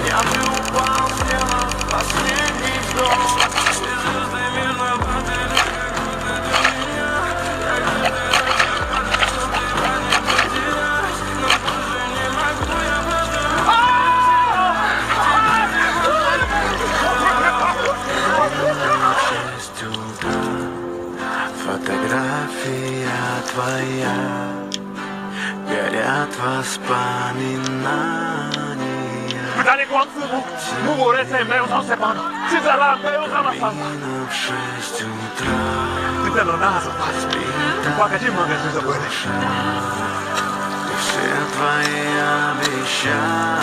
Я бы упал, сделав последний вдох. И звезды мирно падали, как будто до меня. Я каждый раз что тебя не потерять, но тоже не могу я фотография твоя, горят воспоминания. В 6 утра разбита душа, и все твои обещания